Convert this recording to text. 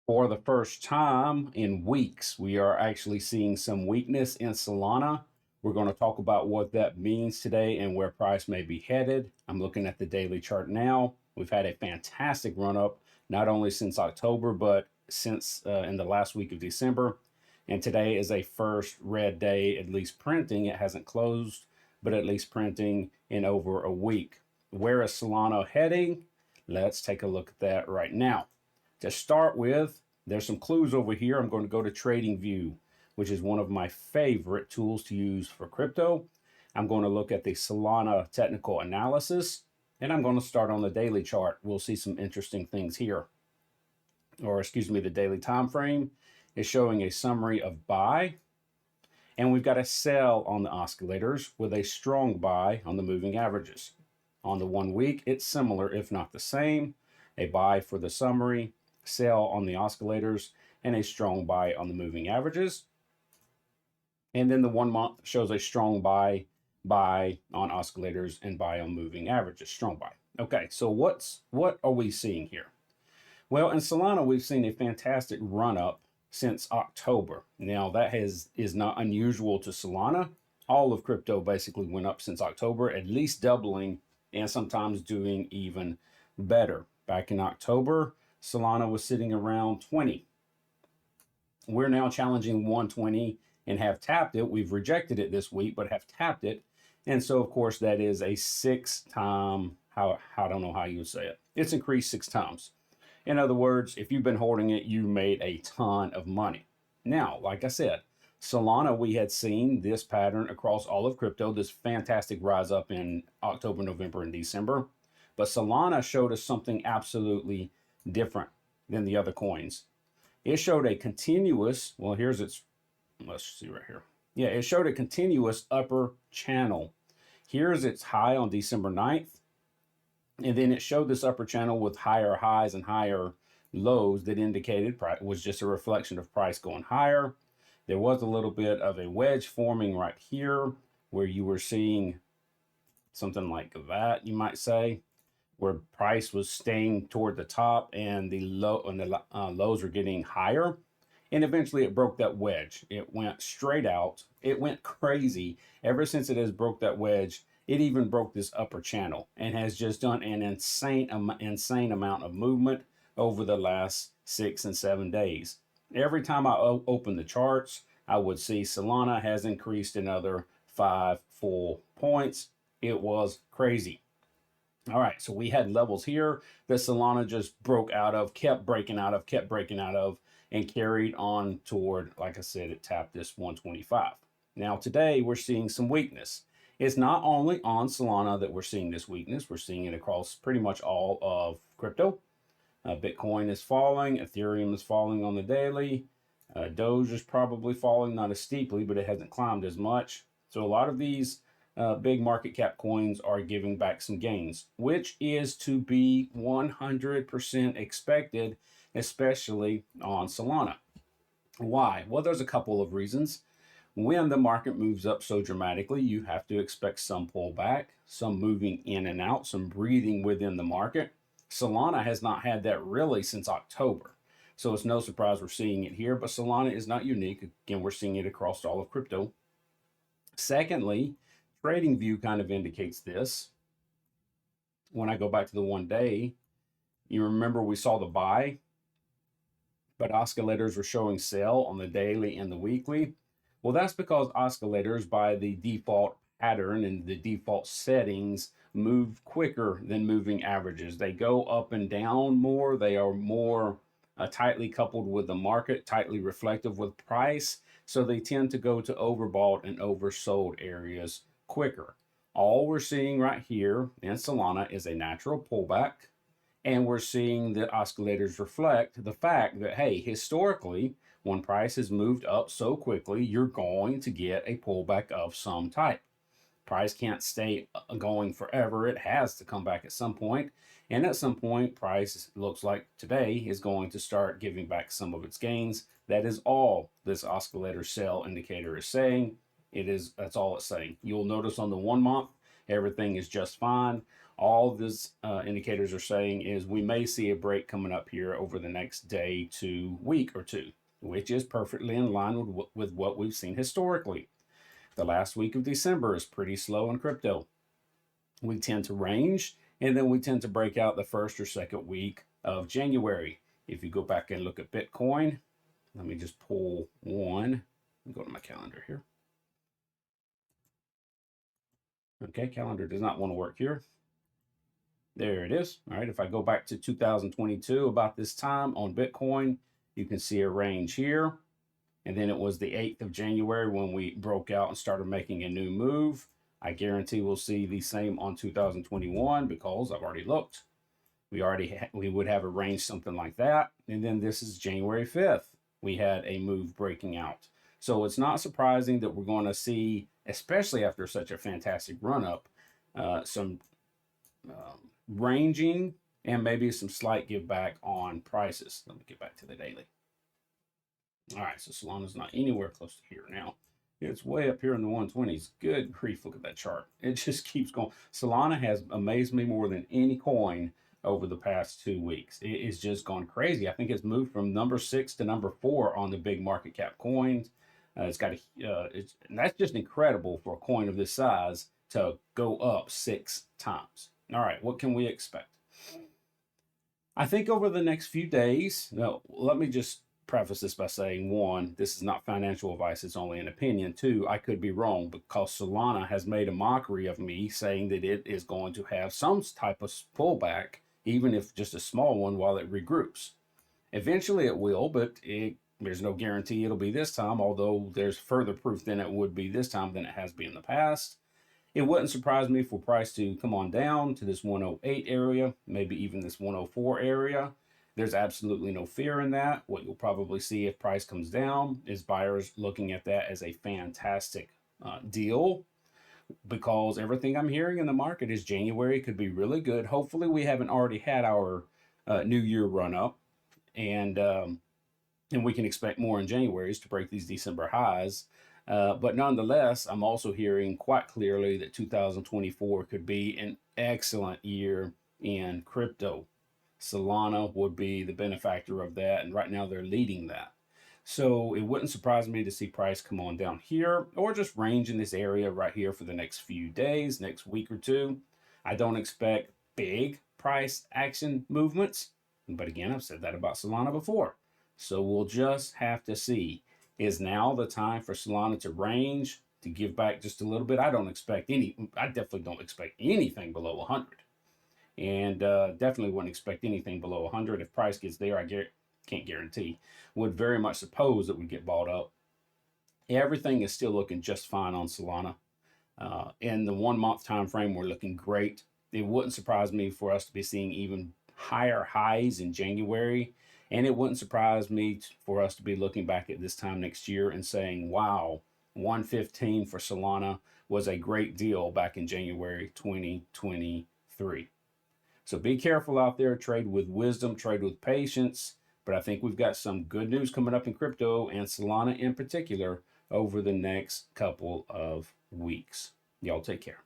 For the first time in weeks, we are actually seeing some weakness in Solana. We're going to talk about what that means today and where price may be headed. I'm looking at the daily chart now. We've had a fantastic run up, not only since October, but since in the last week of December. And today is a first red day, at least printing. It hasn't closed, but at least printing in over a week. Where is Solana heading? Let's take a look at that right now. To start with, there's some clues over here. I'm going to go to TradingView, which is one of my favorite tools to use for crypto. I'm going to look at the Solana technical analysis, and I'm going to start on the daily chart. We'll see some interesting things here. Or excuse me, the daily time frame is showing a summary of buy, and we've got a sell on the oscillators with a strong buy on the moving averages. On the 1 week, it's similar, if not the same. A buy for the summary, sell on the oscillators, and a strong buy on the moving averages. And then the 1 month shows a strong buy on oscillators, and buy on moving averages, strong buy. Okay, so what are we seeing here? Well, in Solana, we've seen a fantastic run up since October. Now, that is not unusual to Solana. All of crypto basically went up since October, at least doubling, and sometimes doing even better. Back in October, Solana was sitting around 20. We're now challenging 120 and have tapped it. We've rejected it this week, but have tapped it. And so, of course, that is a 6-time, I don't know how you would say it. It's increased 6 times. In other words, if you've been holding it, you made a ton of money. Now, like I said, Solana, we had seen this pattern across all of crypto, this fantastic rise up in October, November, and December. But Solana showed us something absolutely different than the other coins. It showed a continuous, well, here's its, let's see right here. Yeah, it showed a continuous upper channel. Here's its high on December 9th. And then it showed this upper channel with higher highs and higher lows that indicated it was just a reflection of price going higher. There was a little bit of a wedge forming right here where you were seeing something like that, you might say, where price was staying toward the top and the lows were getting higher. And eventually it broke that wedge. It went straight out. It went crazy. Ever since it has broke that wedge, it even broke this upper channel and has just done an insane amount of movement over the last 6 and 7 days. Every time I open the charts, I would see Solana has increased another 5 full points. It was crazy. All right, so we had levels here that Solana just broke out of, kept breaking out of, and carried on toward, like I said, it tapped this 125. Now today we're seeing some weakness. It's not only on Solana that we're seeing this weakness, we're seeing it across pretty much all of crypto. Bitcoin is falling, Ethereum is falling on the daily, Doge is probably falling, not as steeply, but it hasn't climbed as much. So a lot of these big market cap coins are giving back some gains, which is to be 100% expected, especially on Solana. Why? Well, there's a couple of reasons. When the market moves up so dramatically, you have to expect some pullback, some moving in and out, some breathing within the market. Solana has not had that really since October. So it's no surprise we're seeing it here, but Solana is not unique. Again, we're seeing it across all of crypto. Secondly, TradingView kind of indicates this. When I go back to the 1 day, you remember we saw the buy, but oscillators were showing sell on the daily and the weekly. Well, that's because oscillators, by the default pattern and the default settings, move quicker than moving averages. They go up and down more. They are more tightly coupled with the market, tightly reflective with price. So they tend to go to overbought and oversold areas quicker. All we're seeing right here in Solana is a natural pullback. And we're seeing the oscillators reflect the fact that, hey, historically, when price has moved up so quickly, you're going to get a pullback of some type. Price can't stay going forever. It has to come back at some point. And at some point, price looks like today is going to start giving back some of its gains. That is all this oscillator sell indicator is saying. That's all it's saying. You'll notice on the 1 month, everything is just fine. All these indicators are saying is we may see a break coming up here over the next day to week or two, which is perfectly in line with what we've seen historically. The last week of December is pretty slow in crypto. We tend to range, and then we tend to break out the first or second week of January. If you go back and look at Bitcoin, let me just pull one and go to my calendar here. Okay, calendar does not want to work here. There it is. All right, if I go back to 2022, about this time on Bitcoin, you can see a range here. And then it was the 8th of January when we broke out and started making a new move. I guarantee we'll see the same on 2021 because I've already looked. We would have a range something like that. And then this is January 5th. We had a move breaking out. So it's not surprising that we're going to see, especially after such a fantastic run up, some ranging and maybe some slight give back on prices. Let me get back to the daily. All right, so Solana's not anywhere close to here now. It's way up here in the 120s. Good grief, look at that chart. It just keeps going. Solana has amazed me more than any coin over the past 2 weeks. It is just gone crazy. I think it's moved from number 6 to number 4 on the big market cap coins. It's got and that's just incredible for a coin of this size to go up 6 times. All right, what can we expect? I think over the next few days, no, let me just preface this by saying, one, this is not financial advice, it's only an opinion. Two, I could be wrong because Solana has made a mockery of me saying that it is going to have some type of pullback, even if just a small one, while it regroups. Eventually it will, but there's no guarantee it'll be this time, although there's further proof than it would be this time than it has been in the past. It wouldn't surprise me for price to come on down to this 108 area, maybe even this 104 area. There's absolutely no fear in that. What you'll probably see if price comes down is buyers looking at that as a fantastic deal, because everything I'm hearing in the market is January could be really good. Hopefully we haven't already had our New Year run up, and we can expect more in January to break these December highs. But nonetheless, I'm also hearing quite clearly that 2024 could be an excellent year in crypto. Solana would be the benefactor of that, and right now they're leading that. So it wouldn't surprise me to see price come on down here or just range in this area right here for the next few days, next week or two. I don't expect big price action movements, but again, I've said that about Solana before. So we'll just have to see. Is now the time for Solana to range, to give back just a little bit? I definitely don't expect anything below 100. And definitely wouldn't expect anything below 100. If price gets there, can't guarantee. Would very much suppose it would get bought up. Everything is still looking just fine on Solana. In the 1 month time frame, we're looking great. It wouldn't surprise me for us to be seeing even higher highs in January. And it wouldn't surprise me for us to be looking back at this time next year and saying, wow, 115 for Solana was a great deal back in January 2023. So be careful out there. Trade with wisdom, trade with patience. But I think we've got some good news coming up in crypto and Solana in particular over the next couple of weeks. Y'all take care.